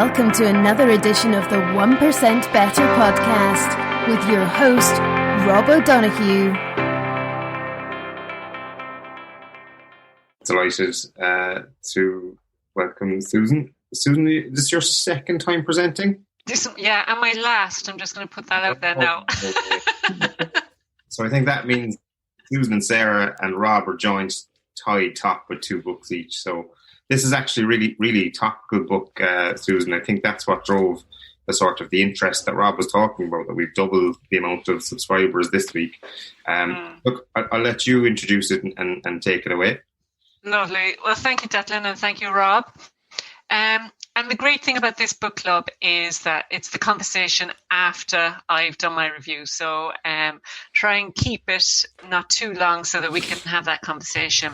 welcome to another edition of the 1% Better podcast with your host, Rob O'Donoghue. Delighted to welcome Susan. Susan, this is your second time presenting? Yeah, and my last. I'm just going to put that out there now. So I think that means Susan and Sarah and Rob are joined tied top with 2 books each. So this is actually really topical book, Susan. I think that's what drove the sort of the interest that Rob was talking about, that we've doubled the amount of subscribers this week. Look, I'll let you introduce it and take it away. Lovely. Well, thank you, Declan, and thank you, Rob. And the great thing about this book club is that it's the conversation after I've done my review. So try and keep it not too long so that we can have that conversation.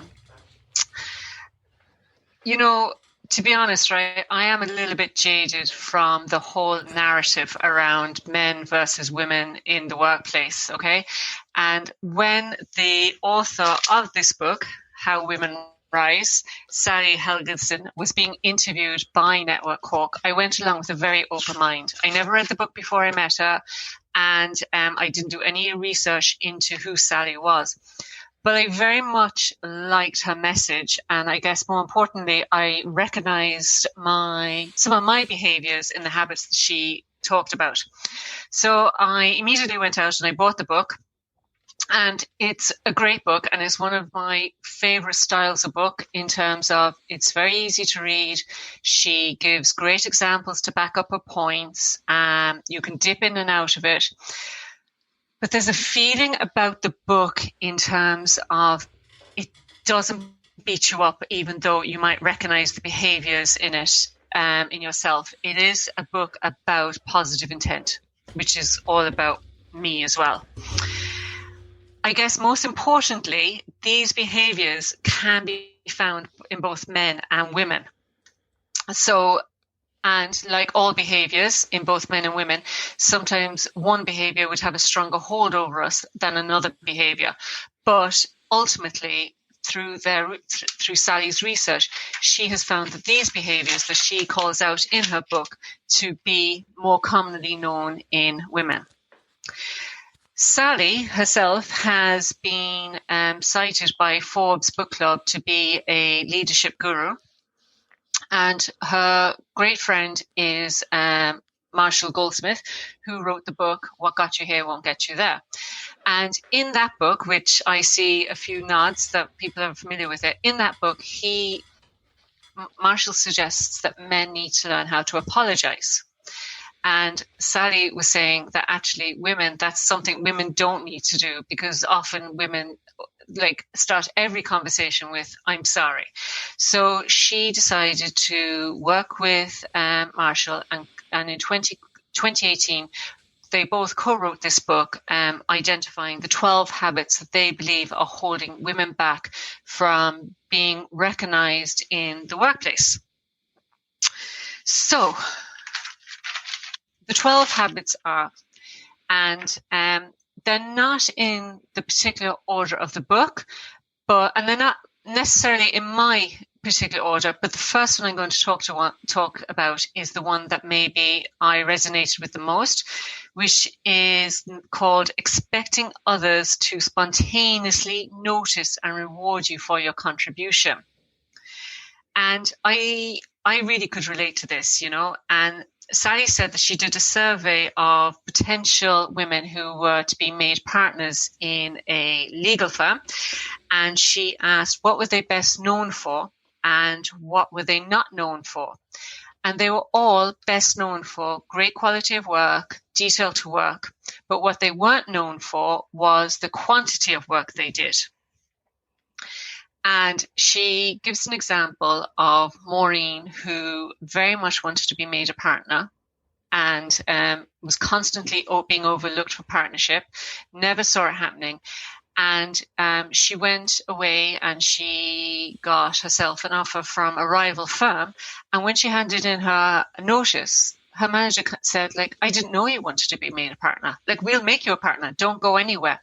You know, to be honest, right, I am a little bit jaded from the whole narrative around men versus women in the workplace, okay? And when the author of this book, How Women Rise, Sally Helgesen, was being interviewed by Network Cork, I went along with a very open mind. I never read the book before I met her, and I didn't do any research into who Sally was. But I very much liked her message, and I guess more importantly, I recognized some of my behaviors in the habits that she talked about. So I immediately went out and I bought the book. And it's a great book, and it's one of my favorite styles of book in terms of it's very easy to read. She gives great examples to back up her points. You can dip in and out of it. But there's a feeling about the book in terms of it doesn't beat you up, even though you might recognize the behaviors in it in yourself. It is a book about positive intent, which is all about me as well. I guess most importantly, these behaviors can be found in both men and women. So, and like all behaviors in both men and women, sometimes one behavior would have a stronger hold over us than another behavior. But ultimately, through Sally's research, she has found that these behaviors that she calls out in her book to be more commonly known in women. Sally herself has been cited by Forbes Book Club to be a leadership guru. And her great friend is Marshall Goldsmith, who wrote the book, What Got You Here Won't Get You There. And in that book, which I see a few nods that people are familiar with it, in that book, Marshall suggests that men need to learn how to apologize. And Sally was saying that actually that's something women don't need to do, because often women start every conversation with, I'm sorry. So she decided to work with Marshall, and in 2018, they both co-wrote this book, identifying the 12 habits that they believe are holding women back from being recognized in the workplace. So the 12 habits are, and they're not in the particular order of the book, and they're not necessarily in my particular order, but the first one I'm going to talk about is the one that maybe I resonated with the most, which is called expecting others to spontaneously notice and reward you for your contribution. And I really could relate to this, and Sally said that she did a survey of potential women who were to be made partners in a legal firm, and she asked what were they best known for and what were they not known for. And they were all best known for great quality of work, detail to work, but what they weren't known for was the quantity of work they did. And she gives an example of Maureen, who very much wanted to be made a partner and was constantly being overlooked for partnership, never saw it happening. And she went away and she got herself an offer from a rival firm. And when she handed in her notice, her manager said, I didn't know you wanted to be made a partner. We'll make you a partner. Don't go anywhere.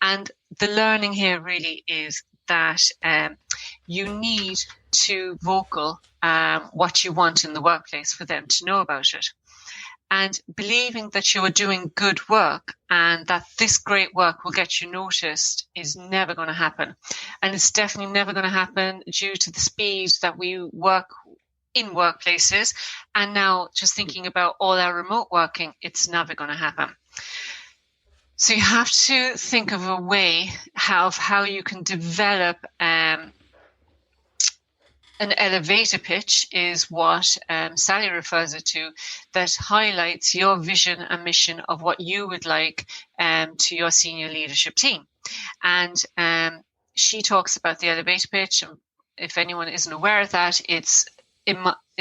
And the learning here really is that you need too vocal what you want in the workplace for them to know about it. And believing that you are doing good work and that this great work will get you noticed is never going to happen. And it's definitely never going to happen due to the speed that we work in workplaces. And now just thinking about all our remote working, it's never going to happen. So you have to think of a way of how you can develop an elevator pitch is what Sally refers it to, that highlights your vision and mission of what you would like to your senior leadership team. And she talks about the elevator pitch. If anyone isn't aware of that, it's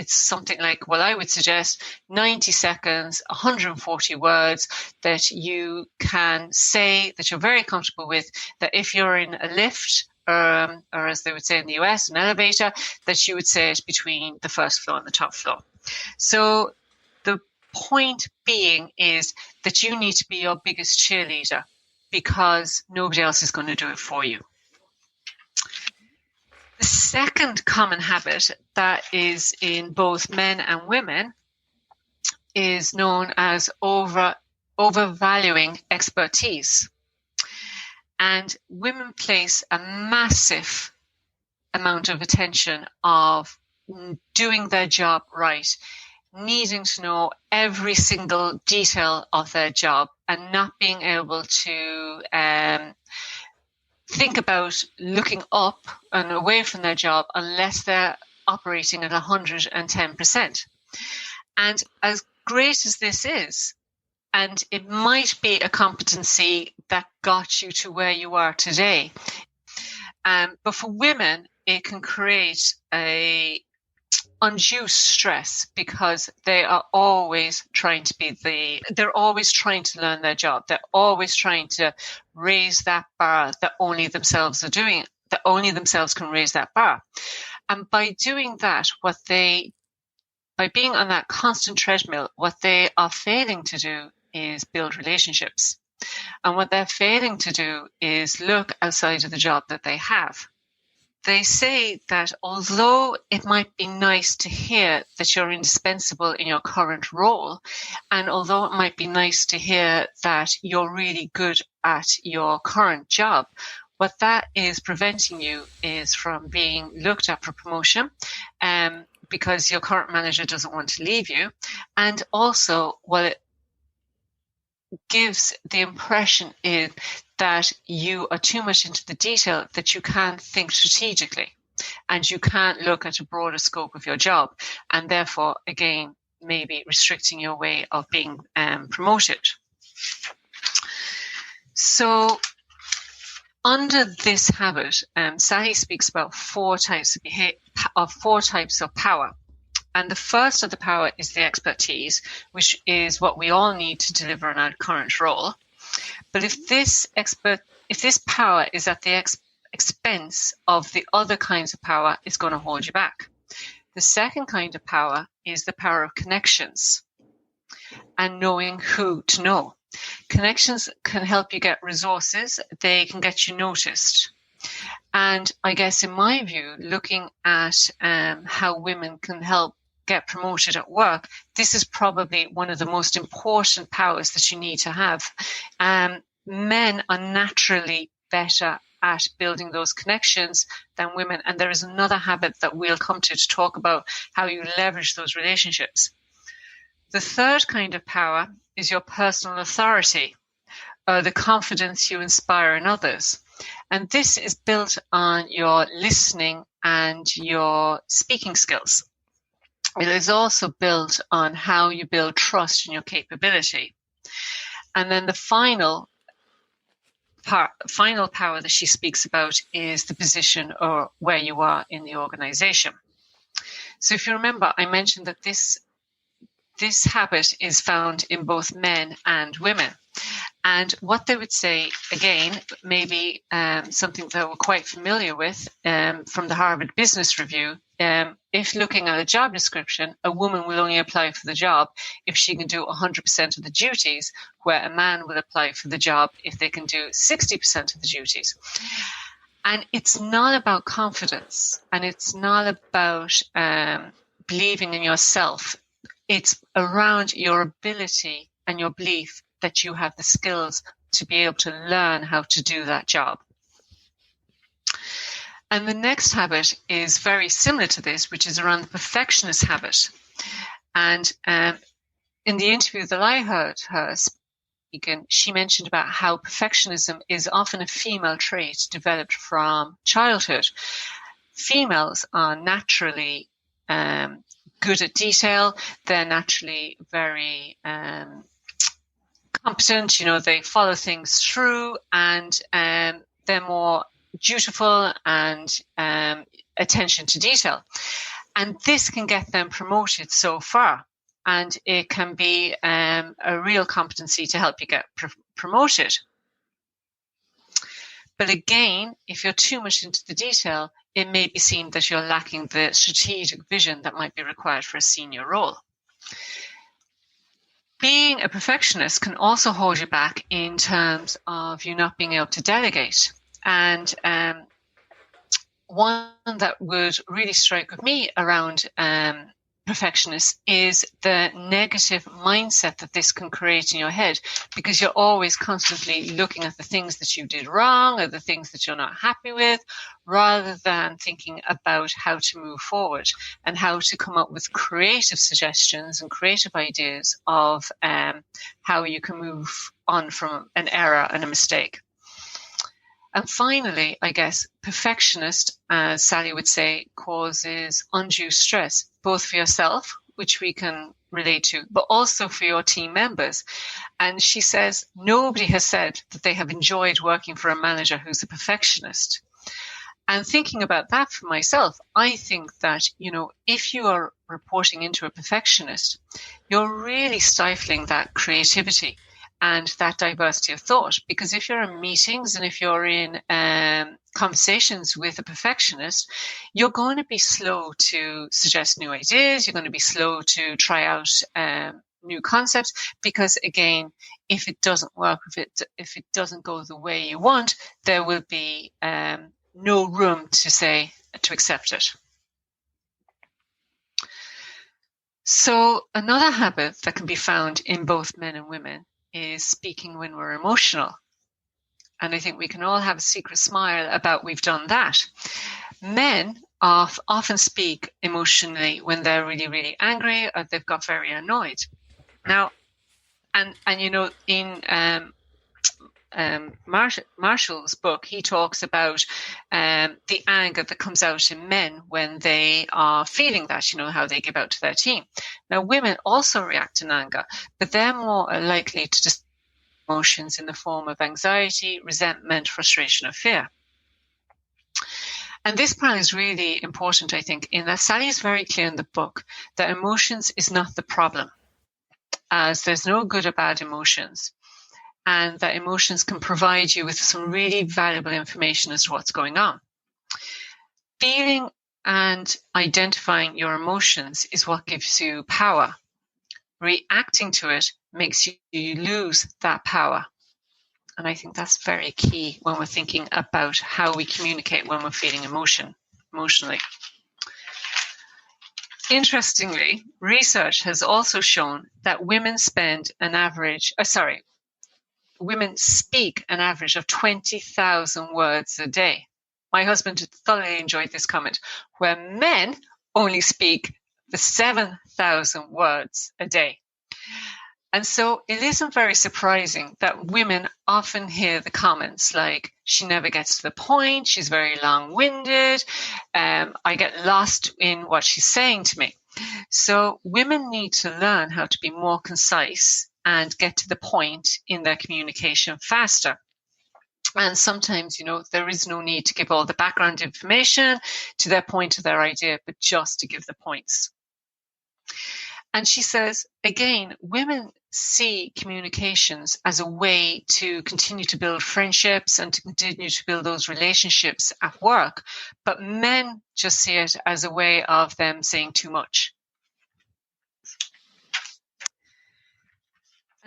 something like, well, I would suggest 90 seconds, 140 words that you can say that you're very comfortable with, that if you're in a lift, or as they would say in the US, an elevator, that you would say it between the first floor and the top floor. So the point being is that you need to be your biggest cheerleader because nobody else is going to do it for you. The second common habit that is in both men and women is known as overvaluing expertise. And women place a massive amount of attention of doing their job right, needing to know every single detail of their job and not being able to think about looking up and away from their job unless they're operating at 110%. And as great as this is, and it might be a competency that got you to where you are today. But for women, it can create a undue stress because they are always trying to they're always trying to learn their job. They're always trying to raise that bar that only themselves are doing, that only themselves can raise that bar. And by doing that, by being on that constant treadmill, what they are failing to do is build relationships. And what they're failing to do is look outside of the job that they have. They say that although it might be nice to hear that you're indispensable in your current role, and although it might be nice to hear that you're really good at your current job, what that is preventing you is from being looked at for promotion, because your current manager doesn't want to leave you. And also what it gives the impression is that you are too much into the detail, that you can't think strategically and you can't look at a broader scope of your job, and therefore, again, maybe restricting your way of being promoted. So under this habit, Sally speaks about four types of power. And the first of the power is the expertise, which is what we all need to deliver in our current role. But if this power is at the expense of the other kinds of power, it's going to hold you back. The second kind of power is the power of connections and knowing who to know. Connections can help you get resources. They can get you noticed. And I guess in my view, looking at how women can help get promoted at work, this is probably one of the most important powers that you need to have. Men are naturally better at building those connections than women. And there is another habit that we'll come to talk about how you leverage those relationships. The third kind of power is your personal authority, the confidence you inspire in others. And this is built on your listening and your speaking skills. It is also built on how you build trust in your capability. And then the final power that she speaks about is the position or where you are in the organization. So if you remember, I mentioned that this habit is found in both men and women. And what they would say, again, maybe something that we're quite familiar with from the Harvard Business Review, if looking at a job description, a woman will only apply for the job if she can do 100% of the duties, where a man will apply for the job if they can do 60% of the duties. And it's not about confidence, and it's not about believing in yourself. It's around your ability and your belief that you have the skills to be able to learn how to do that job. And the next habit is very similar to this, which is around the perfectionist habit. And in the interview that I heard her speaking, she mentioned about how perfectionism is often a female trait developed from childhood. Females are naturally good at detail. They're naturally very competent. They follow things through, and they're more dutiful and attention to detail. And this can get them promoted so far. And it can be a real competency to help you get promoted. But again, if you're too much into the detail, it may be seen that you're lacking the strategic vision that might be required for a senior role. Being a perfectionist can also hold you back in terms of you not being able to delegate. And one that would really strike with me around perfectionist is the negative mindset that this can create in your head, because you're always constantly looking at the things that you did wrong or the things that you're not happy with, rather than thinking about how to move forward and how to come up with creative suggestions and creative ideas of how you can move on from an error and a mistake. And finally, I guess, perfectionist, as Sally would say, causes undue stress, both for yourself, which we can relate to, but also for your team members. And she says nobody has said that they have enjoyed working for a manager who's a perfectionist. And thinking about that for myself, I think that, if you are reporting into a perfectionist, you're really stifling that creativity and that diversity of thought. Because if you're in meetings and if you're in conversations with a perfectionist, you're going to be slow to suggest new ideas. You're going to be slow to try out new concepts, because again, if it doesn't work, if it doesn't go the way you want, there will be no room to accept it. So another habit that can be found in both men and women is speaking when we're emotional. And I think we can all have a secret smile about we've done that. Men often speak emotionally when they're really, really angry or they've got very annoyed. Now, and in Marshall's book, he talks about the anger that comes out in men when they are feeling that, how they give out to their team. Now, women also react in anger, but they're more likely to display emotions in the form of anxiety, resentment, frustration, or fear. And this part is really important, I think, in that Sally is very clear in the book that emotions is not the problem, as there's no good or bad emotions, and that emotions can provide you with some really valuable information as to what's going on. Feeling and identifying your emotions is what gives you power. Reacting to it makes you lose that power. And I think that's very key when we're thinking about how we communicate when we're feeling emotionally. Interestingly, research has also shown that women speak an average of 20,000 words a day. My husband thoroughly enjoyed this comment, where men only speak the 7,000 words a day. And so it isn't very surprising that women often hear the comments like, she never gets to the point, she's very long-winded, I get lost in what she's saying to me. So women need to learn how to be more concise and get to the point in their communication faster. And sometimes, there is no need to give all the background information to their point of their idea, but just to give the points. And she says, again, women see communications as a way to continue to build friendships and to continue to build those relationships at work, but men just see it as a way of them saying too much.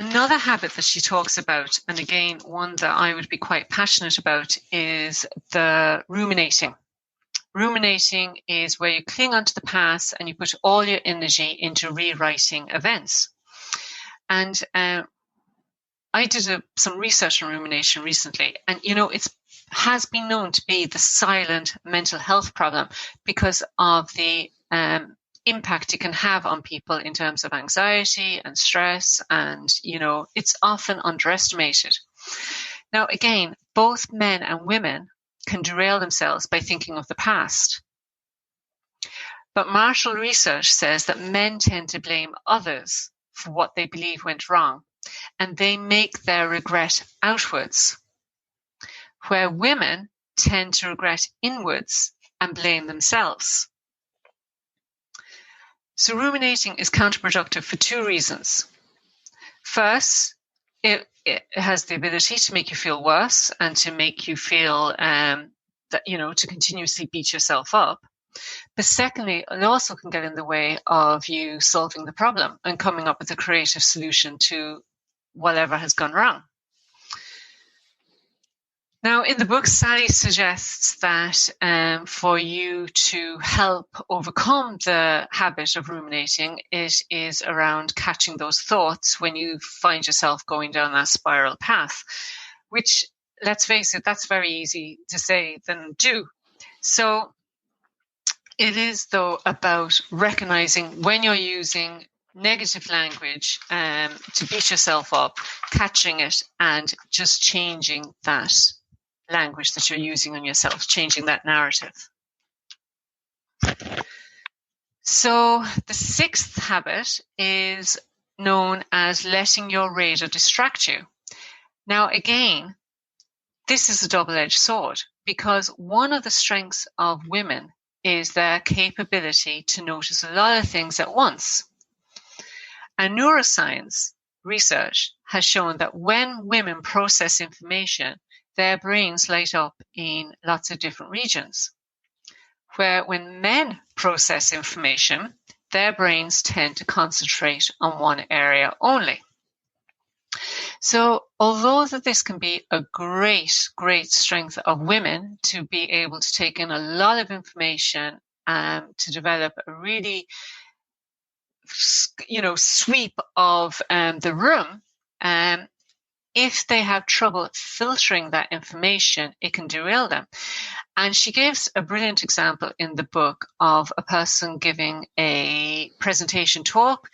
Another habit that she talks about, and again, one that I would be quite passionate about, is the ruminating. Ruminating is where you cling onto the past and you put all your energy into rewriting events. And I did some research on rumination recently, and it has been known to be the silent mental health problem because of the impact it can have on people in terms of anxiety and stress, and it's often underestimated. Now, again, both men and women can derail themselves by thinking of the past. But Marshall research says that men tend to blame others for what they believe went wrong, and they make their regret outwards, where women tend to regret inwards and blame themselves. So ruminating is counterproductive for two reasons. First, it has the ability to make you feel worse and to make you feel that, to continuously beat yourself up. But secondly, it also can get in the way of you solving the problem and coming up with a creative solution to whatever has gone wrong. Now, in the book, Sally suggests that for you to help overcome the habit of ruminating, it is around catching those thoughts when you find yourself going down that spiral path, which, let's face it, that's very easy to say than do. So it is, though, about recognizing when you're using negative language to beat yourself up, catching it, and just changing that language that you're using on yourself, changing that narrative. So the sixth habit is known as letting your radar distract you. Now, again, this is a double-edged sword because one of the strengths of women is their capability to notice a lot of things at once. And neuroscience research has shown that when women process information, their brains light up in lots of different regions. Where when men process information, their brains tend to concentrate on one area only. So although that this can be a great strength of women to be able to take in a lot of information to develop a really, sweep of the room, if they have trouble filtering that information, it can derail them. And she gives a brilliant example in the book of a person giving a presentation talk.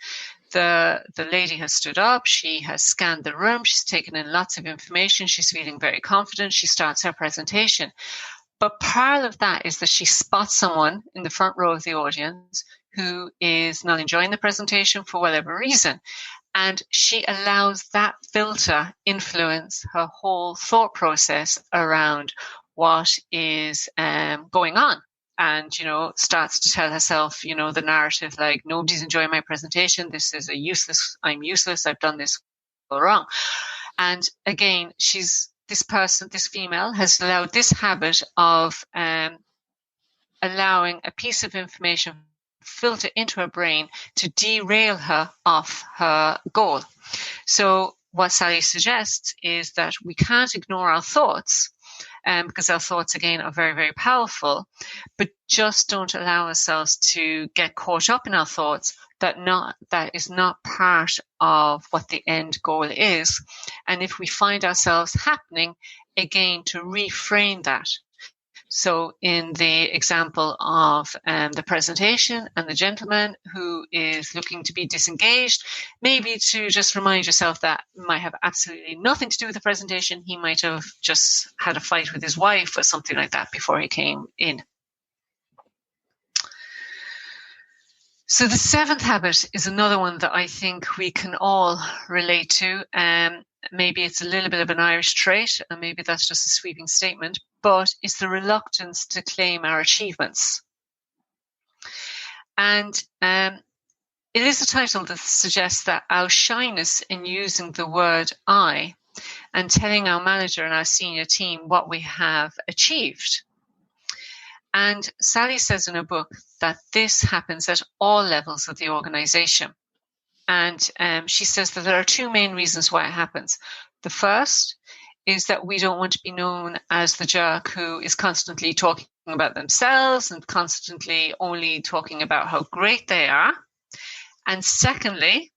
The lady has stood up, she has scanned the room, she's taken in lots of information, she's feeling very confident, she starts her presentation. But part of that is that she spots someone in the front row of the audience who is not enjoying the presentation for whatever reason. And she allows that filter influence her whole thought process around what is going on. And, starts to tell herself, the narrative like, nobody's enjoying my presentation. This is I'm useless. I've done this all wrong. And again, this female has allowed this habit of allowing a piece of information filter into her brain to derail her off her goal. So what Sally suggests is that we can't ignore our thoughts because our thoughts, again, are very, very powerful, but just don't allow ourselves to get caught up in our thoughts that is not part of what the end goal is. And if we find ourselves happening, again, to reframe that. So in the example of the presentation and the gentleman who is looking to be disengaged, maybe to just remind yourself that might have absolutely nothing to do with the presentation. He might have just had a fight with his wife or something like that before he came in. So the seventh habit is another one that I think we can all relate to. Maybe it's a little bit of an Irish trait, and maybe that's just a sweeping statement, but it's the reluctance to claim our achievements. And it is a title that suggests that our shyness in using the word I and telling our manager and our senior team what we have achieved. And Sally says in her book that this happens at all levels of the organization. And she says that there are two main reasons why it happens. The first is that we don't want to be known as the jerk who is constantly talking about themselves and constantly only talking about how great they are. And secondly,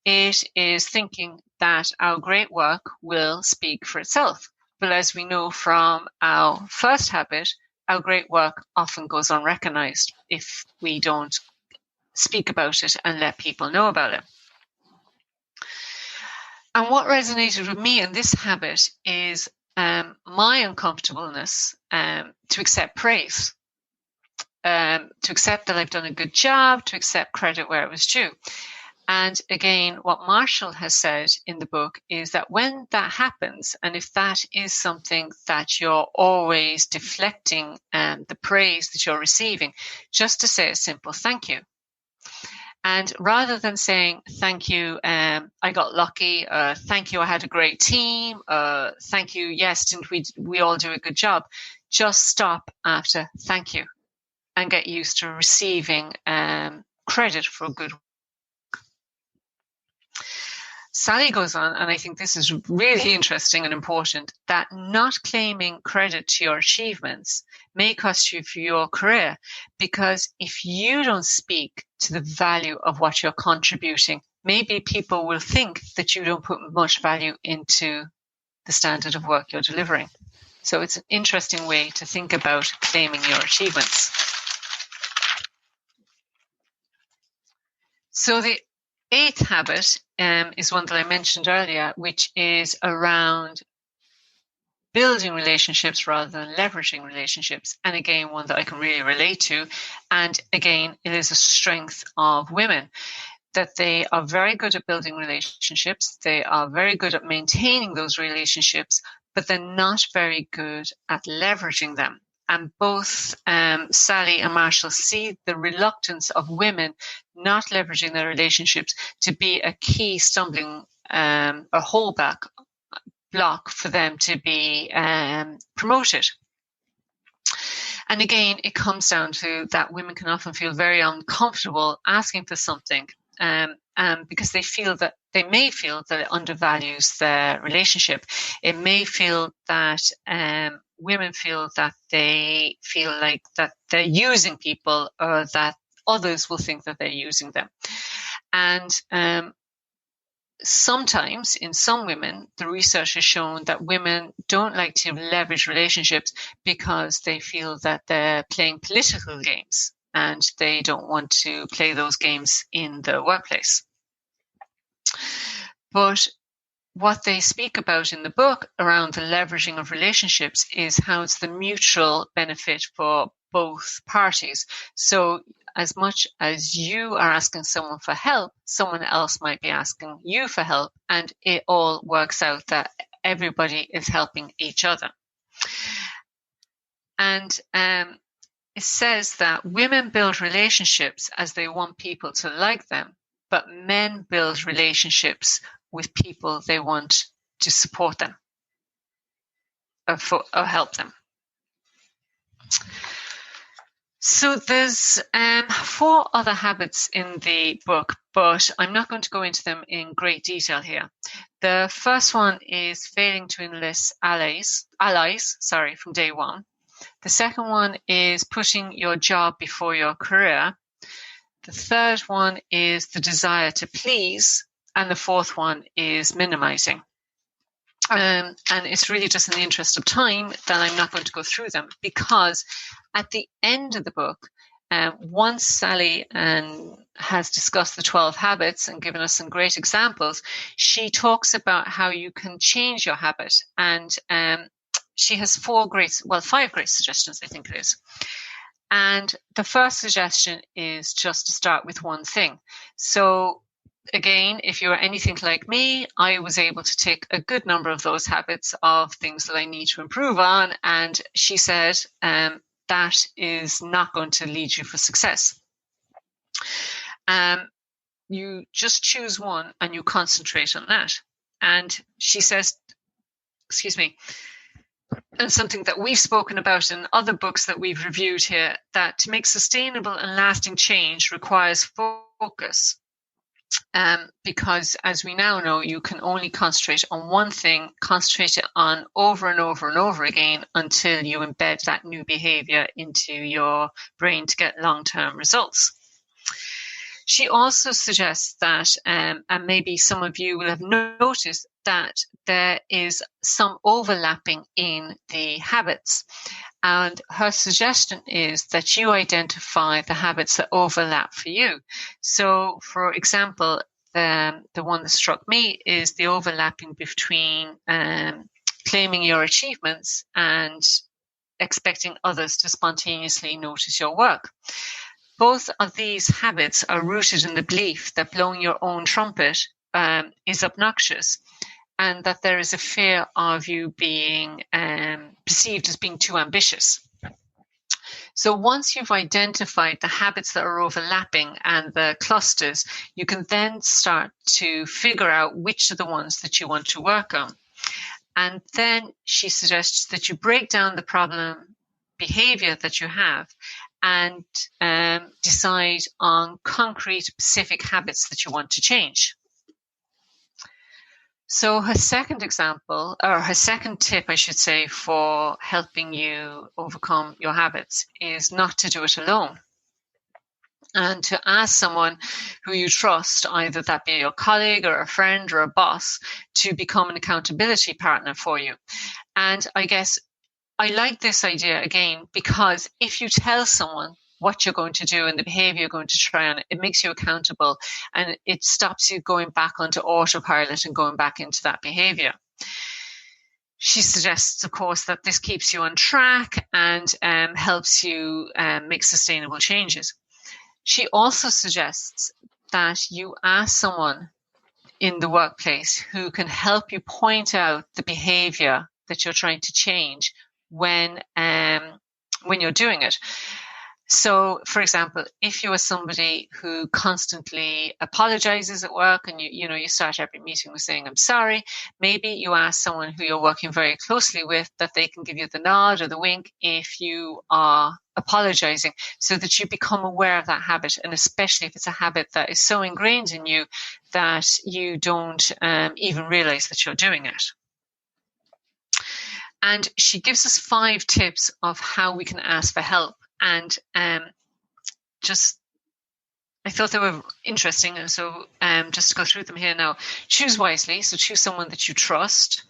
it is thinking that our great work will speak for itself. But as we know from our first habit, our great work often goes unrecognized if we don't speak about it and let people know about it. And what resonated with me in this habit is my uncomfortableness to accept praise, to accept that I've done a good job, to accept credit where it was due. And again, what Marshall has said in the book is that when that happens, and if that is something that you're always deflecting the praise that you're receiving, just to say a simple thank you. And rather than saying, thank you, I got lucky, thank you, I had a great team, thank you, yes, didn't we all do a good job, just stop after thank you and get used to receiving credit for good work. Sally goes on, and I think this is really interesting and important, that not claiming credit to your achievements may cost you for your career, because if you don't speak to the value of what you're contributing, maybe people will think that you don't put much value into the standard of work you're delivering. So it's an interesting way to think about claiming your achievements. So the eighth habit is one that I mentioned earlier, which is around building relationships rather than leveraging relationships. And again, one that I can really relate to. And again, it is a strength of women, that they are very good at building relationships. They are very good at maintaining those relationships, but they're not very good at leveraging them. And both Sally and Marshall see the reluctance of women not leveraging their relationships to be a key stumbling or holdback block for them to be promoted. And again, it comes down to that women can often feel very uncomfortable asking for something because they may feel that it undervalues their relationship. It may feel that women feel that they feel like that they're using people, or that others will think that they're using them. And sometimes in some women, the research has shown that women don't like to leverage relationships because they feel that they're playing political games and they don't want to play those games in the workplace. But what they speak about in the book around the leveraging of relationships is how it's the mutual benefit for both parties. So as much as you are asking someone for help, someone else might be asking you for help, and it all works out that everybody is helping each other. And it says that women build relationships as they want people to like them, but men build relationships with people they want to support them or help them. So there's 4 other habits in the book, but I'm not going to go into them in great detail here. The first one is failing to enlist allies from day one. The second one is putting your job before your career. The third one is the desire to please. And the fourth one is minimizing. And it's really just in the interest of time that I'm not going to go through them, because at the end of the book, once Sally has discussed the 12 habits and given us some great examples, she talks about how you can change your habit. And she has 5 great suggestions, I think it is. And the first suggestion is just to start with one thing. So again, if you're anything like me, I was able to take a good number of those habits of things that I need to improve on. And she said that is not going to lead you for success. You just choose one and you concentrate on that. And she says, and something that we've spoken about in other books that we've reviewed here, that to make sustainable and lasting change requires focus. Because as we now know, you can only concentrate on one thing, concentrate it on over and over and over again until you embed that new behavior into your brain to get long-term results. She also suggests that, and maybe some of you will have noticed that there is some overlapping in the habits. And her suggestion is that you identify the habits that overlap for you. So, for example, the one that struck me is the overlapping between claiming your achievements and expecting others to spontaneously notice your work. Both of these habits are rooted in the belief that blowing your own trumpet is obnoxious, and that there is a fear of you being perceived as being too ambitious. So once you've identified the habits that are overlapping and the clusters, you can then start to figure out which are the ones that you want to work on. And then she suggests that you break down the problem behavior that you have and decide on concrete, specific habits that you want to change. So her second example, or her second tip, I should say, for helping you overcome your habits is not to do it alone. And to ask someone who you trust, either that be your colleague or a friend or a boss, to become an accountability partner for you. And I guess I like this idea again, because if you tell someone what you're going to do and the behavior you're going to try on, it makes you accountable and it stops you going back onto autopilot and going back into that behavior. She suggests, of course, that this keeps you on track and helps you make sustainable changes. She also suggests that you ask someone in the workplace who can help you point out the behavior that you're trying to change when you're doing it. So, for example, if you are somebody who constantly apologizes at work and you start every meeting with saying, I'm sorry, maybe you ask someone who you're working very closely with that they can give you the nod or the wink if you are apologizing, so that you become aware of that habit, and especially if it's a habit that is so ingrained in you that you don't even realize that you're doing it. And she gives us 5 tips of how we can ask for help. And I thought they were interesting. And so just to go through them here now. Choose wisely. So choose someone that you trust.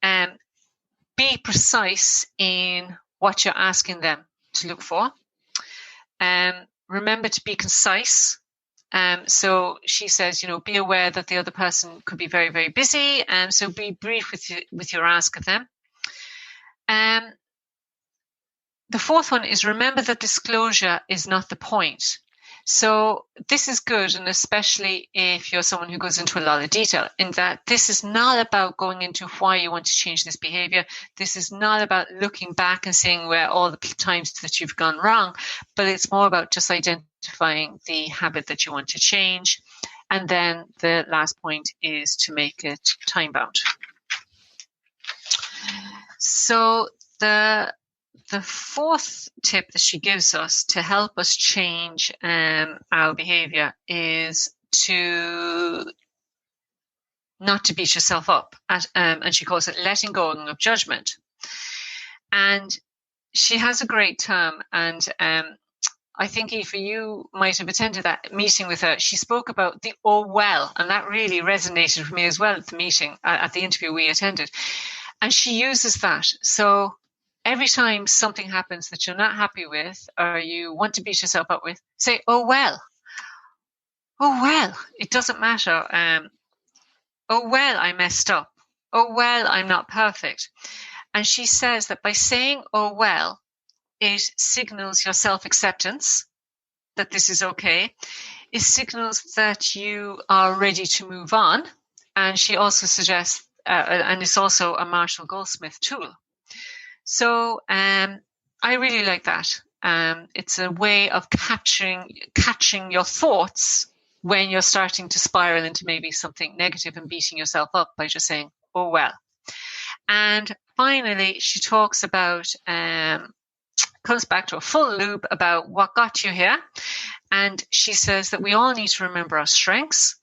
Be precise in what you're asking them to look for. Remember to be concise. So she says, be aware that the other person could be very, very busy. So be brief with your ask of them. The 4th one is remember that disclosure is not the point. So this is good, and especially if you're someone who goes into a lot of detail, in that this is not about going into why you want to change this behavior. This is not about looking back and seeing where all the times that you've gone wrong, but it's more about just identifying the habit that you want to change. And then the last point is to make it time bound. So the 4th tip that she gives us to help us change our behavior is to not to beat yourself up. And she calls it letting go of judgment. And she has a great term. And I think, Aoife, you might have attended that meeting with her. She spoke about the oh well, and that really resonated with me as well at the meeting, at the interview we attended. And she uses that. So every time something happens that you're not happy with or you want to beat yourself up with, say, oh, well. Oh, well, it doesn't matter. Oh, well, I messed up. Oh, well, I'm not perfect. And she says that by saying, oh, well, it signals your self-acceptance, that this is okay. It signals that you are ready to move on. And she also suggests, and it's also a Marshall Goldsmith tool. So I really like that. It's a way of catching your thoughts when you're starting to spiral into maybe something negative and beating yourself up by just saying, oh, well. And finally, she talks about, comes back to a full loop about what got you here. And she says that we all need to remember our strengths.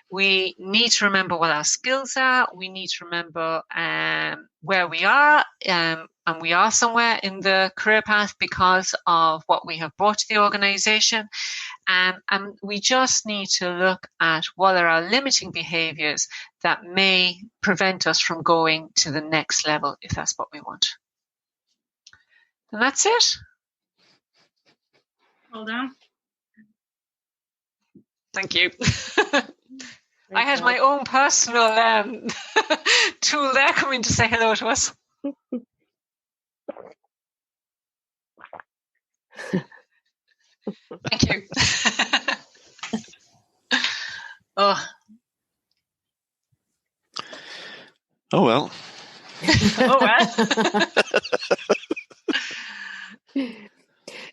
We need to remember what our skills are. We need to remember where we are, and we are somewhere in the career path because of what we have brought to the organization. And we just need to look at what are our limiting behaviors that may prevent us from going to the next level if that's what we want. And that's it. Hold on. Thank you. I had my own personal tool there coming to say hello to us. Thank you. Oh well. Oh well.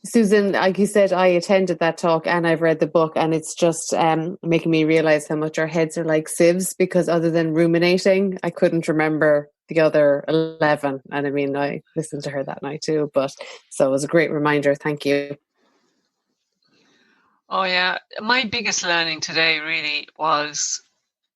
Susan, like you said, I attended that talk and I've read the book, and it's just making me realise how much our heads are like sieves, because other than ruminating, I couldn't remember the other 11. And I mean, I listened to her that night too, so it was a great reminder. Thank you. Oh yeah, my biggest learning today really was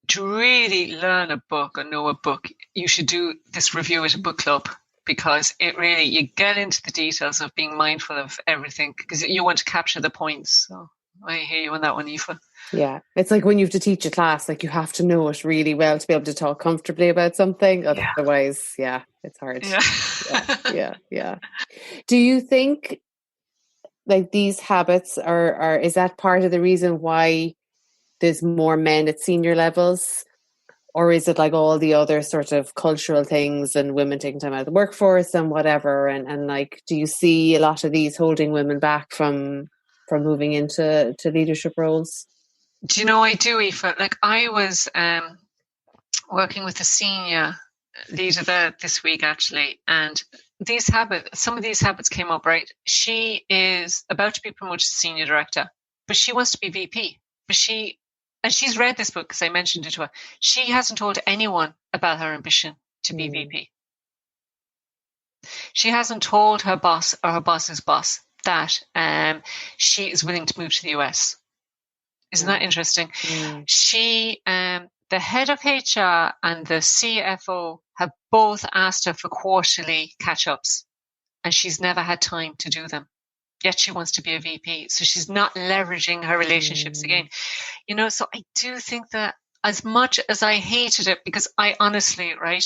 to really learn a book or know a book. You should do this review at a book club, because it really, you get into the details of being mindful of everything because you want to capture the points. So I hear you on that one, Aoife. Yeah, it's like when you have to teach a class, like you have to know it really well to be able to talk comfortably about something. Otherwise, it's hard. Yeah. Do you think like these habits is that part of the reason why there's more men at senior levels? Or is it like all the other sort of cultural things and women taking time out of the workforce and whatever? And like, do you see a lot of these holding women back from moving into leadership roles? Do you know, I do, Aoife. Like I was working with a senior leader there this week actually, and some of these habits came up, right? She is about to be promoted to senior director, but she wants to be VP. And she's read this book because I mentioned it to her. She hasn't told anyone about her ambition to be VP. She hasn't told her boss or her boss's boss that she is willing to move to the US. Isn't that interesting? She, the head of HR and the CFO have both asked her for quarterly catch-ups, and she's never had time to do them. Yet she wants to be a VP. So she's not leveraging her relationships again. You know, so I do think that as much as I hated it, because I honestly, right,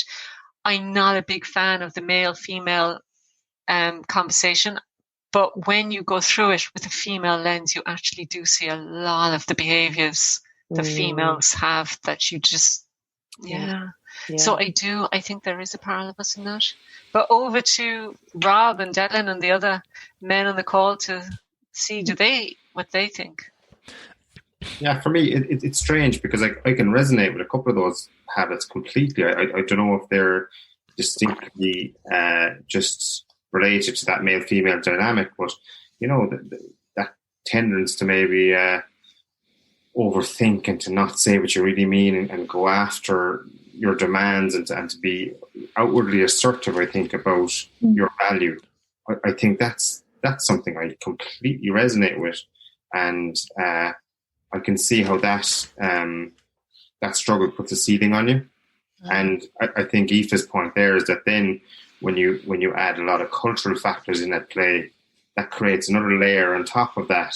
I'm not a big fan of the male-female conversation. But when you go through it with a female lens, you actually do see a lot of the behaviors the females have that you just, So I think there is a parallelness in that. But over to Rob and Declan and the other men on the call to see what they think. Yeah, for me, it's strange because I can resonate with a couple of those habits completely. I don't know if they're distinctly just related to that male-female dynamic, but, you know, that tendency to maybe overthink and to not say what you really mean and go after your demands and to be outwardly assertive, I think, about your value. I think that's something I completely resonate with, and I can see how that struggle puts a ceiling on you. And I think Aoife's point there is that then when you add a lot of cultural factors in at play, that creates another layer on top of that,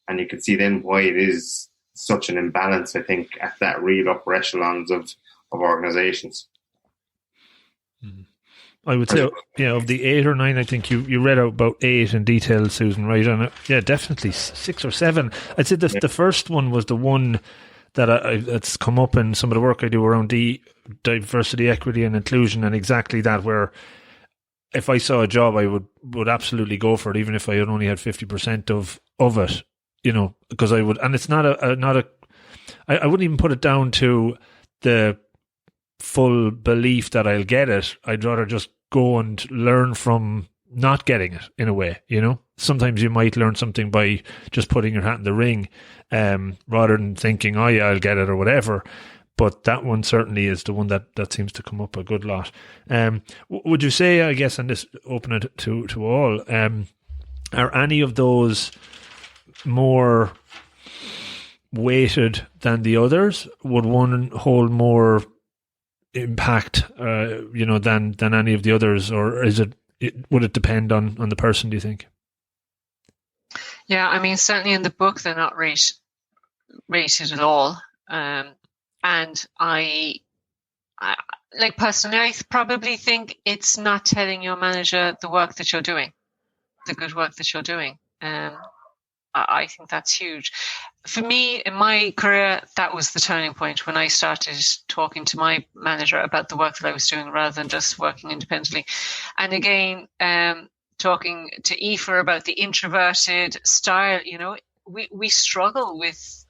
and you can see then why it is such an imbalance, I think, at that real upper echelons of organizations. I would say, of the 8 or 9, I think you read out about 8 in detail, Susan, right? And definitely 6 or 7. I'd say the first one was the one that it's come up in some of the work I do around diversity, equity and inclusion, and exactly that, where if I saw a job, I would absolutely go for it, even if I had only had 50% of it, you know, because I would, and it's not I wouldn't even put it down to the full belief that I'll get it. I'd rather just go and learn from not getting it, in a way, you know. Sometimes you might learn something by just putting your hat in the ring, rather than thinking, oh yeah, I'll get it or whatever. But that one certainly is the one that seems to come up a good lot. Would you say, I guess, and this open it to all, are any of those more weighted than the others? Would one hold more impact, than any of the others, or would it depend on the person, do you think? Yeah, I mean, certainly in the book they're not rated at all, and I like personally, I probably think it's not telling your manager the work that you're doing, the good work that you're doing. I think that's huge. For me, in my career, that was the turning point when I started talking to my manager about the work that I was doing rather than just working independently. And again, talking to Aoife about the introverted style, we struggle with,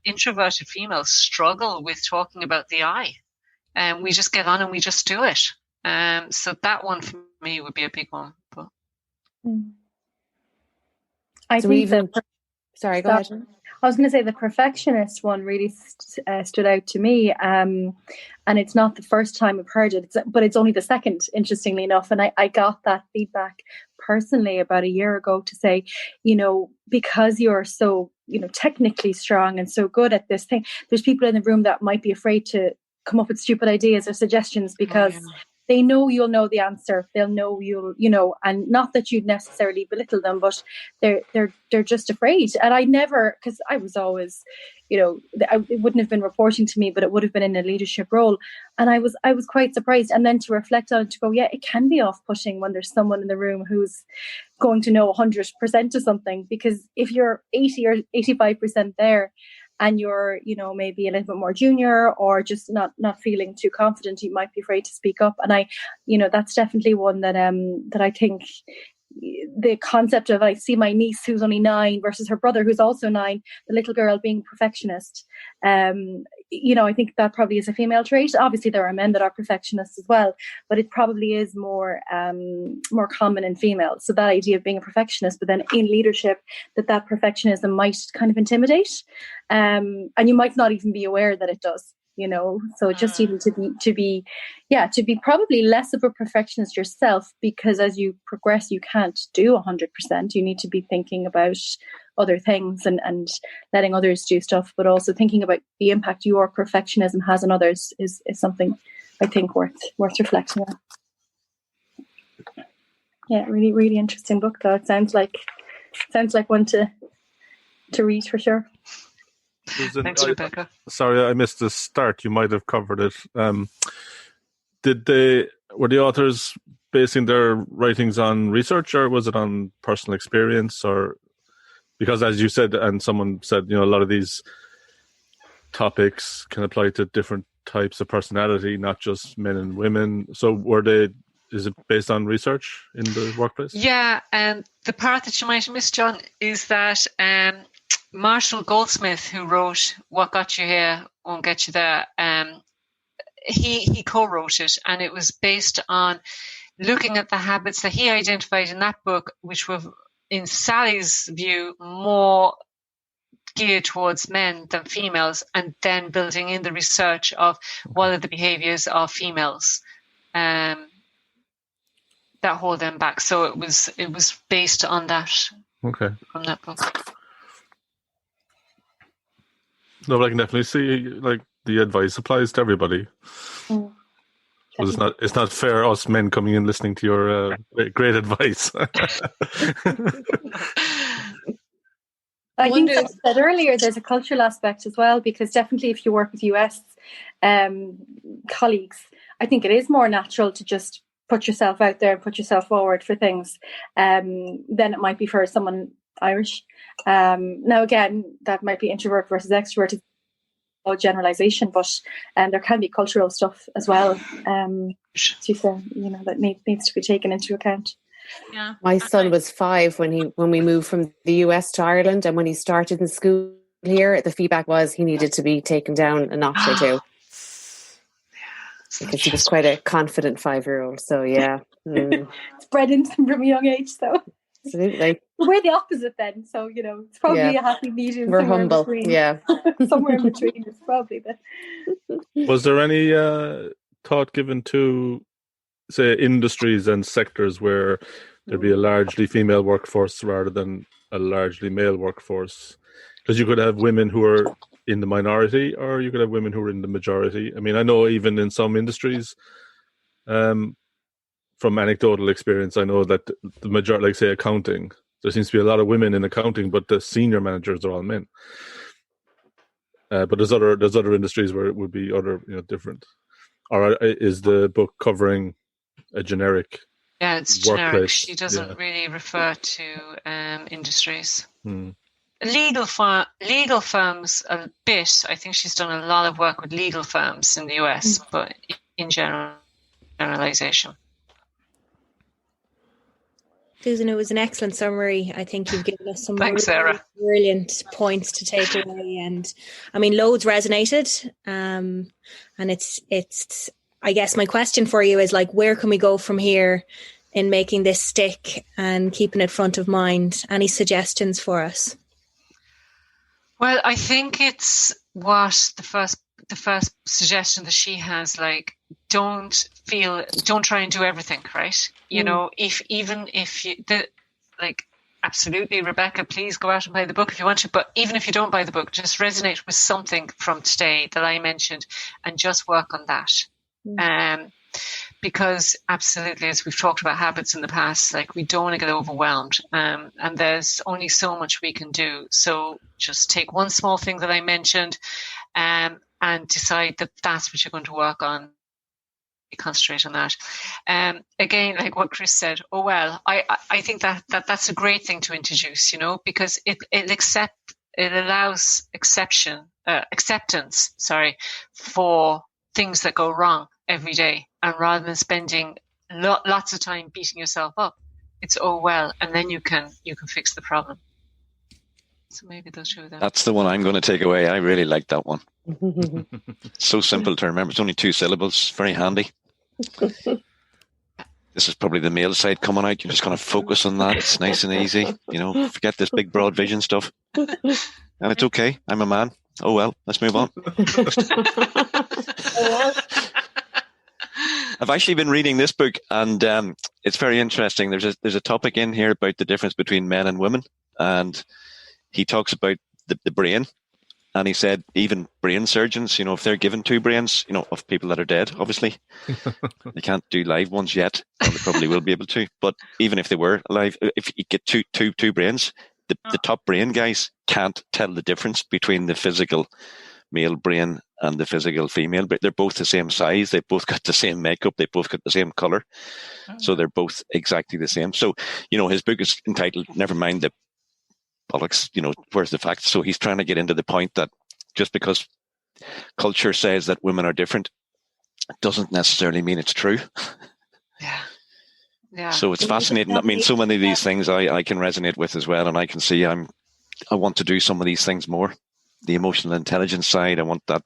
introverted females struggle with talking about the I. And we just get on and we just do it. So that one for me would be a big one. But I think sorry, go ahead. I was going to say the perfectionist one really stood out to me, and it's not the first time I've heard it, but it's only the second, interestingly enough. And I got that feedback personally about a year ago to say, because you're so, technically strong and so good at this thing, there's people in the room that might be afraid to come up with stupid ideas or suggestions because they know you'll know the answer. They'll know and not that you'd necessarily belittle them, but they're just afraid. And I never, because I was always, it wouldn't have been reporting to me, but it would have been in a leadership role. And I was quite surprised. And then to reflect on it, to go, yeah, it can be off-putting when there's someone in the room who's going to know 100% of something, because if you're 80 or 85% there, and you're, maybe a little bit more junior or just not feeling too confident, you might be afraid to speak up. And I, that's definitely one that I think the concept of, I see my niece who's only 9 versus her brother who's also 9, the little girl being perfectionist. I think that probably is a female trait. Obviously there are men that are perfectionists as well, but it probably is more common in females. So that idea of being a perfectionist, but then in leadership, that perfectionism might kind of intimidate, and you might not even be aware that it does. So just even to be probably less of a perfectionist yourself, because as you progress, you can't do 100%. You need to be thinking about other things and letting others do stuff, but also thinking about the impact your perfectionism has on others is something I think worth reflecting on. Yeah, really, really interesting book though. It sounds like one to read for sure. Thanks, Rebecca. Sorry, I missed the start. You might have covered it. Were the authors basing their writings on research, or was it on personal experience? Or because, as you said, and someone said, a lot of these topics can apply to different types of personality, not just men and women. So is it based on research in the workplace? Yeah, and the part that you might have missed, John, is that Marshall Goldsmith, who wrote What Got You Here Won't Get You There, he co-wrote it, and it was based on looking at the habits that he identified in that book, which were, in Sally's view, more geared towards men than females, and then building in the research of what are the behaviours of females that hold them back. So it was based on that. Okay. From that book. No, but I can definitely see the advice applies to everybody. So it's not fair us men coming in listening to your great advice. I think I said earlier there's a cultural aspect as well, because definitely if you work with US colleagues, I think it is more natural to just put yourself out there and put yourself forward for things than it might be for someone Irish. Now again, that might be introvert versus extrovert, generalization, but there can be cultural stuff as well. That needs to be taken into account. Yeah. My son was 5 when we moved from the US to Ireland, and when he started in school here, the feedback was he needed to be taken down a notch or two. Because he was quite a confident 5-year-old. So yeah. It's bred into them from a young age, so absolutely. We're the opposite then, so it's probably a happy medium. We're humble, somewhere in between is probably the. Was there any thought given to, say, industries and sectors where there'd be a largely female workforce rather than a largely male workforce? Because you could have women who are in the minority, or you could have women who are in the majority. I mean, I know even in some industries, from anecdotal experience, I know that the majority, like say accounting, there seems to be a lot of women in accounting, but the senior managers are all men. But there's other industries where it would be other, different. Or is the book covering a generic? Yeah, it's workplace? Generic. She doesn't really refer to industries. Legal firms a bit. I think she's done a lot of work with legal firms in the US, but in generalization. Susan, it was an excellent summary. I think you've given us some Thanks, Sarah. brilliant points to take away, and I mean, loads resonated. And it's. I guess my question for you is like, where can we go from here in making this stick and keeping it front of mind? Any suggestions for us? Well, I think it's what the first suggestion that she has, like, don't try and do everything, right? You know, even if you, absolutely, Rebecca, please go out and buy the book if you want to, but even if you don't buy the book, just resonate with something from today that I mentioned and just work on that. Because absolutely, as we've talked about habits in the past, like, we don't want to get overwhelmed, and there's only so much we can do. So just take one small thing that I mentioned, and decide that that's what you're going to work on. Concentrate on that. Again, like what Chris said, I think that's a great thing to introduce, because it allows acceptance for things that go wrong every day, and rather than spending lots of time beating yourself up, it's and then you can fix the problem. So maybe those two of them. That's the one I'm going to take away. I really like that one. So simple to remember. It's only 2 syllables. Very handy. This is probably the male side coming out. You're just going to focus on that. It's nice and easy. Forget this big broad vision stuff. And it's okay. I'm a man. Oh well, let's move on. I've actually been reading this book, and it's very interesting. There's a topic in here about the difference between men and women, and he talks about the brain. And he said even brain surgeons, if they're given 2 brains, of people that are dead, obviously, they can't do live ones yet. Well, they probably will be able to. But even if they were alive, if you get two brains, the top brain guys can't tell the difference between the physical male brain and the physical female. But they're both the same size. They've both got the same makeup. They both got the same color. So they're both exactly the same. So, his book is entitled, Never Mind the Bollocks, where's the facts? So he's trying to get into the point that just because culture says that women are different, doesn't necessarily mean it's true. Yeah. So it's fascinating. I mean, so many of these things I can resonate with as well, and I can see I want to do some of these things more. The emotional intelligence side, I want that.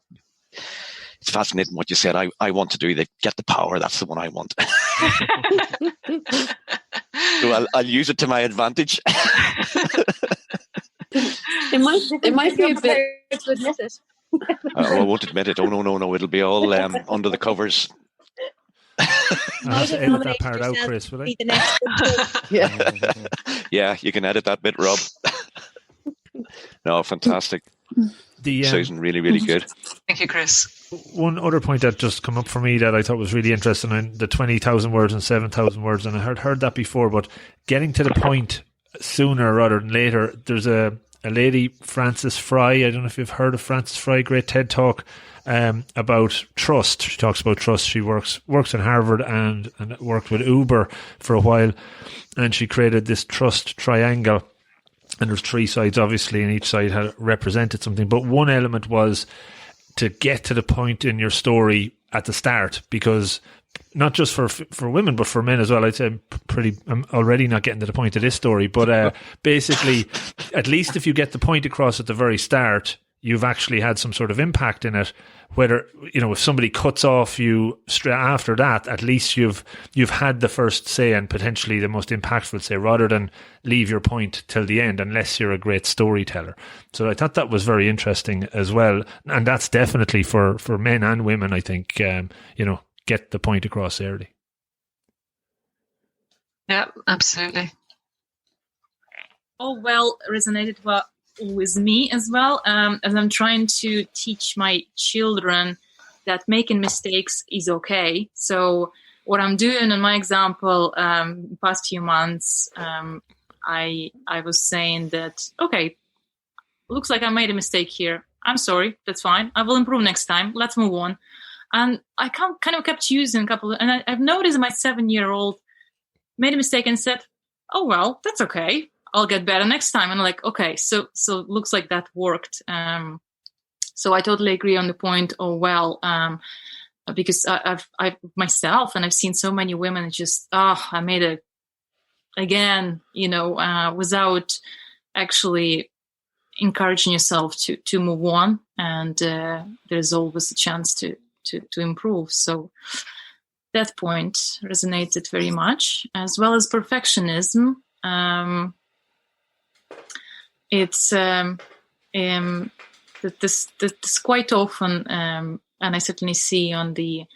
It's fascinating what you said. I want to do get the power. That's the one I want. So I'll use it to my advantage. It might be a bit to admit it. I won't admit it. Oh no! It'll be all under the covers. I'll have to edit that part out, Chris, will I? Yeah, you can edit that bit, Rob. No, fantastic. Susan, really, really good. Thank you, Chris. One other point that just come up for me that I thought was really interesting, in the 20,000 words and 7,000 words, and I heard that before, but getting to the point sooner rather than later. There's a lady, Frances Fry. I don't know if you've heard of Frances Fry. Great TED Talk about trust. She talks about trust. She works in Harvard and worked with Uber for a while, and she created this trust triangle. And there's 3 sides, obviously, and each side had represented something. But one element was to get to the point in your story at the start, because not just for women, but for men as well. I'd say I'm already not getting to the point of this story, but basically, at least if you get the point across at the very start, you've actually had some sort of impact in it. Whether, if somebody cuts off you straight after that, at least you've had the first say and potentially the most impactful say, rather than leave your point till the end, unless you're a great storyteller. So I thought that was very interesting as well. And that's definitely for men and women, I think, get the point across early. Yeah, absolutely. Resonated always me as well, as I'm trying to teach my children that making mistakes is okay. So what I'm doing in my example, past few months, I was saying that, okay, looks like I made a mistake here. I'm sorry. That's fine. I will improve next time. Let's move on. And I kind of kept using a couple of, and I've noticed my 7-year-old made a mistake and said, oh, well, that's okay. I'll get better next time. And I'm like, okay, so it looks like that worked. So I totally agree on the point. Oh, well, because I've myself, and I've seen so many women just, I made it again, without actually encouraging yourself to move on. And there's always a chance to improve. So that point resonated very much, as well as perfectionism. It's this quite often, and I certainly see on the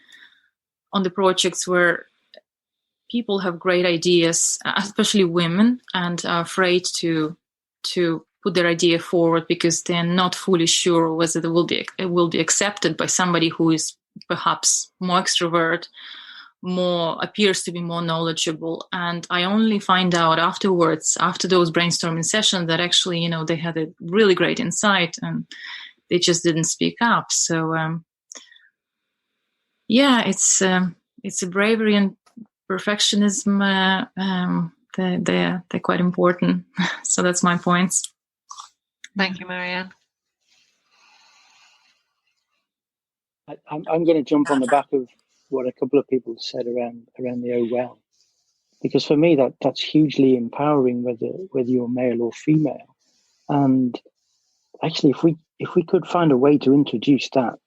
projects where people have great ideas, especially women, and are afraid to put their idea forward because they're not fully sure whether it will be accepted by somebody who is perhaps more extrovert, appears to be more knowledgeable. And I only find out afterwards, after those brainstorming sessions, that actually, they had a really great insight and they just didn't speak up. So, it's a bravery and perfectionism. They're quite important. So that's my points. Thank you, Marianne. I'm going to jump on the back of what a couple of people said around the oh well, because for me that's hugely empowering, whether you're male or female. And actually, if we could find a way to introduce that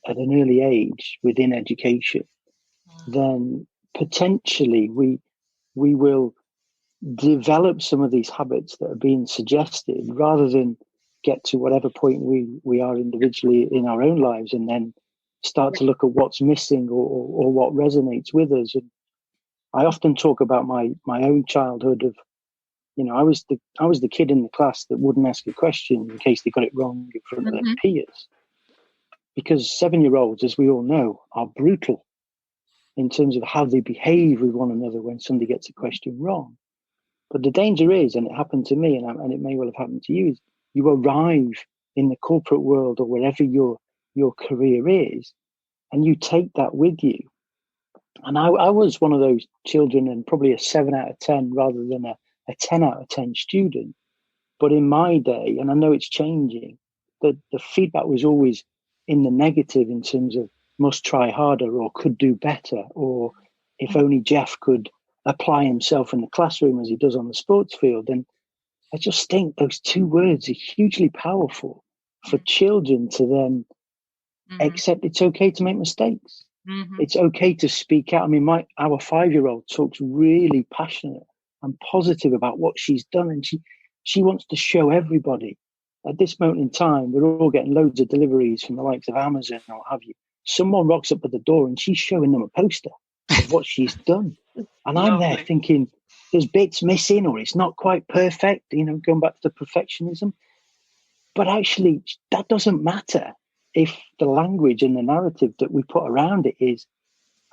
at an early age within education, then potentially we will develop some of these habits that are being suggested, rather than get to whatever point we are individually in our own lives and then start to look at what's missing or what resonates with us. And I often talk about my own childhood of, I was the kid in the class that wouldn't ask a question in case they got it wrong in front of their peers. Because 7-year-olds, as we all know, are brutal in terms of how they behave with one another when somebody gets a question wrong. But the danger is, and it happened to me, and it may well have happened to you, is you arrive in the corporate world or wherever your career is, and you take that with you. And I was one of those children, and probably a 7 out of 10 rather than a 10 out of 10 student. But in my day, and I know it's changing, the feedback was always in the negative in terms of must try harder or could do better, or if only Jeff could apply himself in the classroom as he does on the sports field. And I just think those two words are hugely powerful for children to then accept it's okay to make mistakes. It's okay to speak out. I mean, our 5-year-old talks really passionate and positive about what she's done, and she wants to show everybody. At this moment in time, we're all getting loads of deliveries from the likes of Amazon or what have you. Someone rocks up at the door and she's showing them a poster of what she's done. And I'm there thinking, there's bits missing or it's not quite perfect, going back to the perfectionism. But actually, that doesn't matter if the language and the narrative that we put around it is,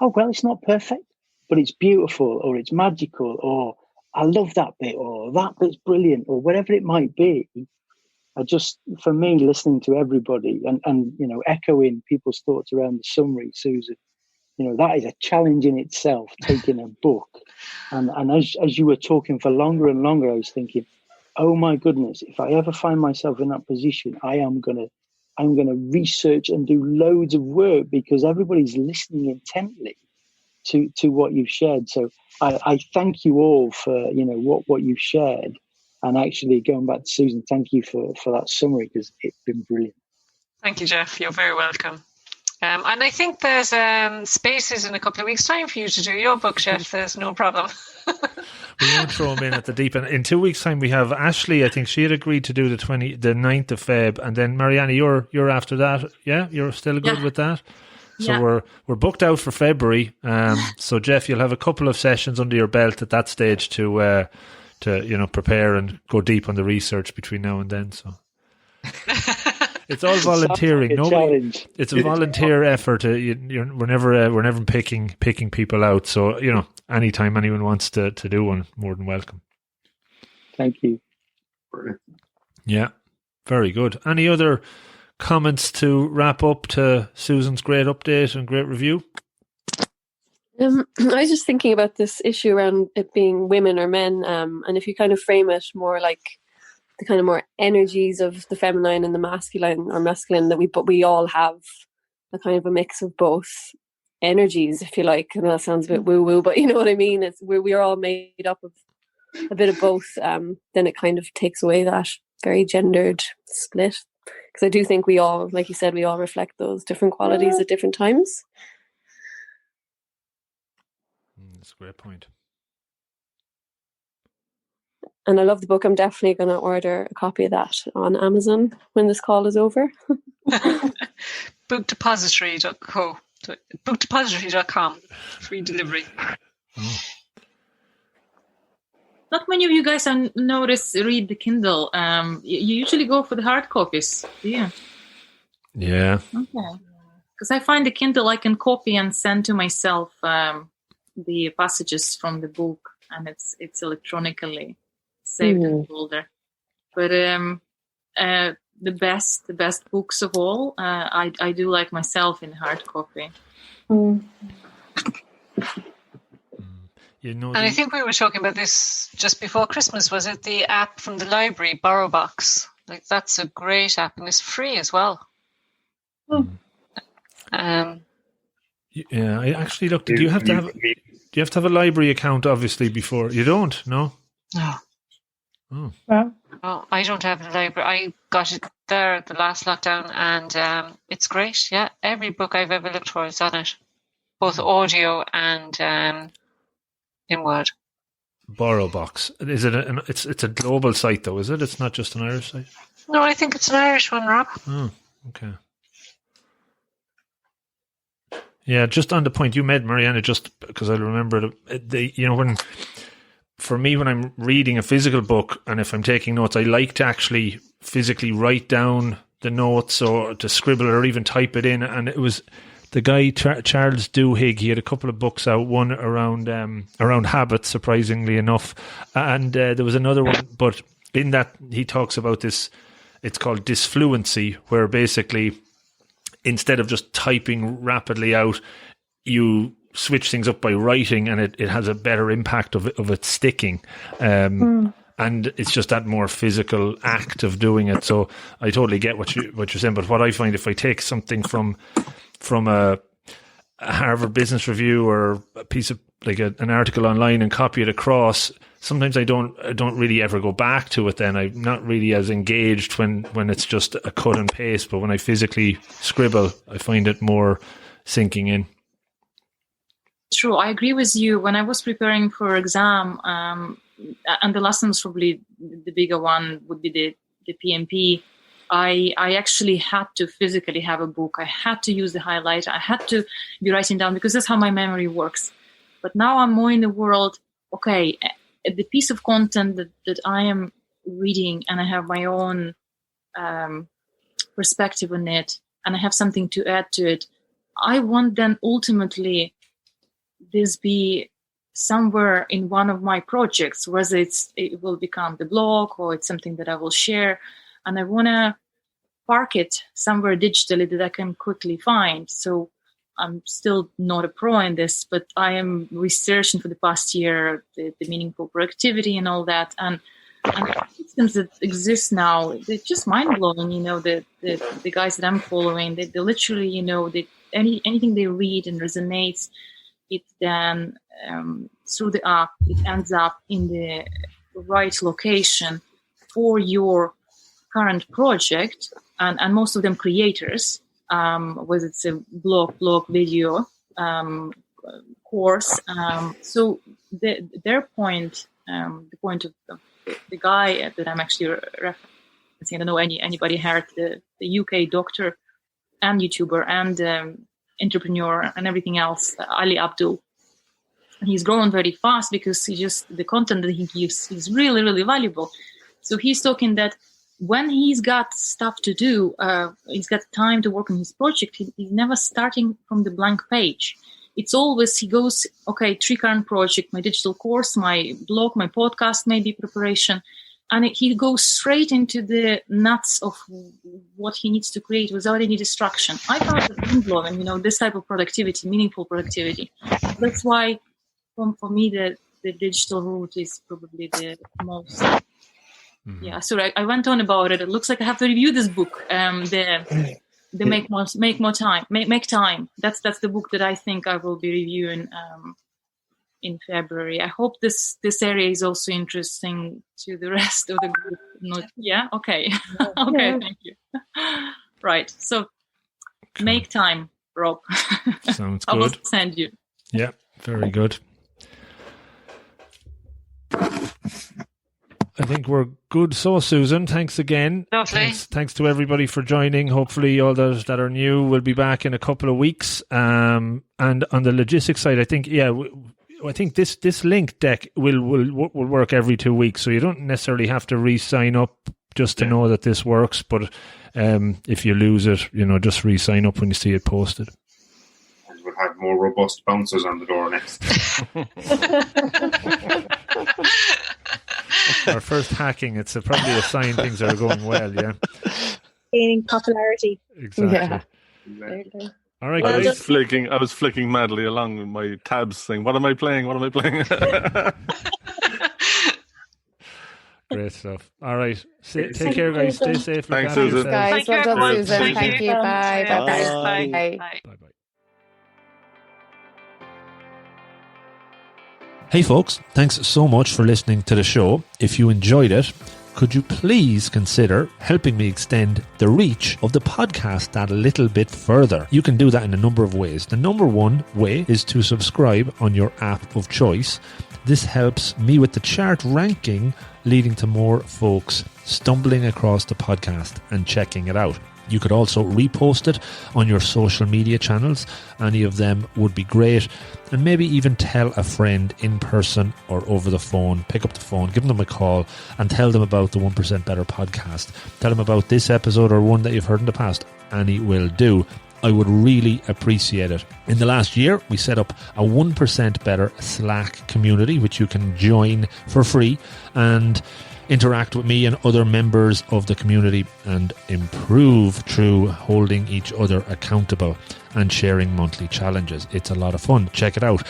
oh, well, it's not perfect, but it's beautiful, or it's magical, or I love that bit, or that bit's brilliant, or whatever it might be. For me, listening to everybody and echoing people's thoughts around the summary, Susan, that is a challenge in itself, taking a book. And as you were talking for longer and longer, I was thinking, oh my goodness, if I ever find myself in that position, I'm going to research and do loads of work, because everybody's listening intently to what you've shared. So I thank you all for, what you've shared. And actually, going back to Susan, thank you for that summary, because it's been brilliant. Thank you, Jeff. You're very welcome. And I think there's spaces in a couple of weeks' time for you to do your book, Jeff. There's no problem. We won't throw them in at the deep end. In 2 weeks' time, we have Ashley. I think she had agreed to do the 9th of Feb, and then Marianne, you're after that. Yeah, you're still good with that. So we're booked out for February. So Jeff, you'll have a couple of sessions under your belt at that stage to to prepare and go deep on the research between now and then. So it's all volunteering. It's a volunteer effort. We're never picking people out. So anytime anyone wants to do one, more than welcome. Thank you. Yeah, very good. Any other comments to wrap up to Susan's great update and great review? I was just thinking about this issue around it being women or men, and if you kind of frame it more like the kind of more energies of the feminine and the masculine, that we all have a kind of a mix of both energies, if you like. I know that sounds a bit woo-woo, but you know what I mean. We're all made up of a bit of both. Then it kind of takes away that very gendered split, because I do think we all, like you said, we all reflect those different qualities at different times. That's a great point. And I love the book. I'm definitely going to order a copy of that on Amazon when this call is over. Bookdepository.com, free delivery. Oh. Not many of you guys I notice read the Kindle. You usually go for the hard copies, do you? Yeah. Okay. Because I find the Kindle I can copy and send to myself the passages from the book, and it's electronically saved in the folder. But the best books of all, I do like myself in hard copy. And I think we were talking about this just before Christmas. Was it the app from the library, BorrowBox? Like, that's a great app, and it's free as well. Yeah, I actually looked. Do you have to have a library account? Obviously, before you don't. No. No. Oh. Oh, I don't have a library. I got it there at the last lockdown, and it's great. Yeah, every book I've ever looked for is on it, both audio and in Word. BorrowBox. Is it? It's a global site, though, is it? It's not just an Irish site. No, I think it's an Irish one, Rob. Oh, okay. Yeah, just on the point you made, Mariana, just because I remember when I'm reading a physical book and if I'm taking notes, I like to actually physically write down the notes or to scribble or even type it in. And it was the guy, Charles Duhigg, he had a couple of books out, one around habits, surprisingly enough. And there was another one, but in that he talks about this, it's called disfluency, where basically instead of just typing rapidly out, you switch things up by writing, and it has a better impact of it sticking. And it's just that more physical act of doing it. So I totally get what you're saying. But what I find, if I take something from a Harvard Business Review or a piece of like an article online and copy it across, sometimes I don't really ever go back to it. Then I'm not really as engaged when it's just a cut and paste. But when I physically scribble, I find it more sinking in. True, I agree with you. When I was preparing for exam, and the lessons probably the bigger one would be the PMP. I actually had to physically have a book. I had to use the highlighter. I had to be writing down, because that's how my memory works. But now I'm more in the world. Okay, the piece of content that I am reading, and I have my own perspective on it, and I have something to add to it. I want then ultimately this be somewhere in one of my projects, whether it will become the blog or it's something that I will share, and I want to park it somewhere digitally that I can quickly find. So I'm still not a pro in this, but I am researching for the past year the meaningful productivity and all that, and the systems that exist now, they're just mind-blowing. The guys that I'm following, they literally, anything they read and resonates, it then through the app, it ends up in the right location for your current project, and most of them creators, whether it's a blog video course. So their point, the point of the guy that I'm actually referencing, I don't know anybody heard, the UK doctor and YouTuber and entrepreneur and everything else, Ali Abdul. he's grown very fast because the content that he gives is really, really valuable. So he's talking that when he's got stuff to do, he's got time to work on his project, he's never starting from the blank page. It's always, he goes, okay, 3 current project, my digital course, my blog, my podcast, maybe preparation. And he goes straight into the nuts of what he needs to create without any distraction. I found it mind-blowing, this type of productivity, meaningful productivity. That's why, for me, the digital route is probably the most. Mm-hmm. Yeah, so I went on about it. It looks like I have to review this book. The Make Time. That's the book that I think I will be reviewing in February. I hope this area is also interesting to the rest of the group. Yeah? Okay. Okay, thank you. Right. So Make Time, Rob. Sounds I will good. send you. Yeah, very good. I think we're good. So, Susan, thanks again. Lovely. Thanks to everybody for joining. Hopefully, all those that are new will be back in a couple of weeks. And on the logistics side, I think, I think this link deck will work every 2 weeks. So you don't necessarily have to re-sign up just to know that this works. But if you lose it, just re-sign up when you see it posted. And we'll have more robust bouncers on the door next. Our first hacking, it's probably a sign things are going well, yeah. Gaining popularity. Exactly. Yeah. All right, I guys. was flicking madly along with my tabs saying, what am I playing? Great stuff. All right. Take care, guys. Stay safe. Thanks, Susan. Guys, well done, Susan. Thank you. Bye. Bye. Bye-bye. Hey folks, thanks so much for listening to the show. If you enjoyed it, could you please consider helping me extend the reach of the podcast that a little bit further? You can do that in a number of ways. The number one way is to subscribe on your app of choice. This helps me with the chart ranking, leading to more folks stumbling across the podcast and checking it out. You could also repost it on your social media channels. Any of them would be great. And maybe even tell a friend in person or over the phone. Pick up the phone, give them a call and tell them about the 1% Better podcast. Tell them about this episode or one that you've heard in the past. Any will do. I would really appreciate it. In the last year, we set up a 1% Better Slack community, which you can join for free and interact with me and other members of the community and improve through holding each other accountable and sharing monthly challenges. It's a lot of fun. Check it out.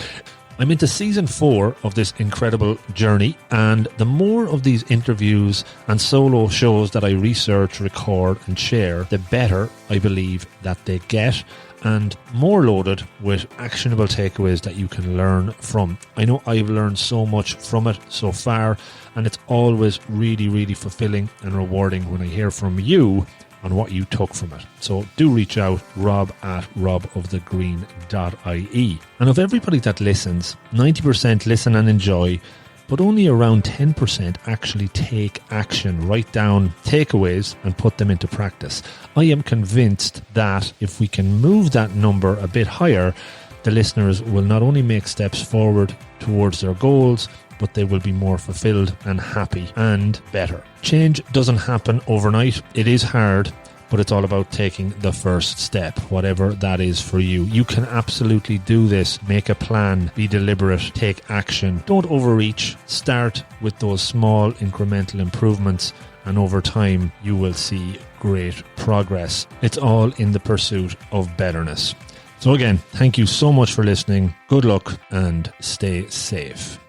I'm into season 4 of this incredible journey, and the more of these interviews and solo shows that I research, record and share, the better I believe that they get, and more loaded with actionable takeaways that you can learn from. I know I've learned so much from it so far, and it's always really, really fulfilling and rewarding when I hear from you on what you took from it. So do reach out, rob@robofthegreen.ie. And of everybody that listens, 90% listen and enjoy, but only around 10% actually take action, write down takeaways and put them into practice. I am convinced that if we can move that number a bit higher, the listeners will not only make steps forward towards their goals, but they will be more fulfilled and happy and better. Change doesn't happen overnight. It is hard, but it's all about taking the first step, whatever that is for you. You can absolutely do this. Make a plan, be deliberate, take action. Don't overreach. Start with those small incremental improvements, and over time you will see great progress. It's all in the pursuit of betterness. So again, thank you so much for listening. Good luck and stay safe.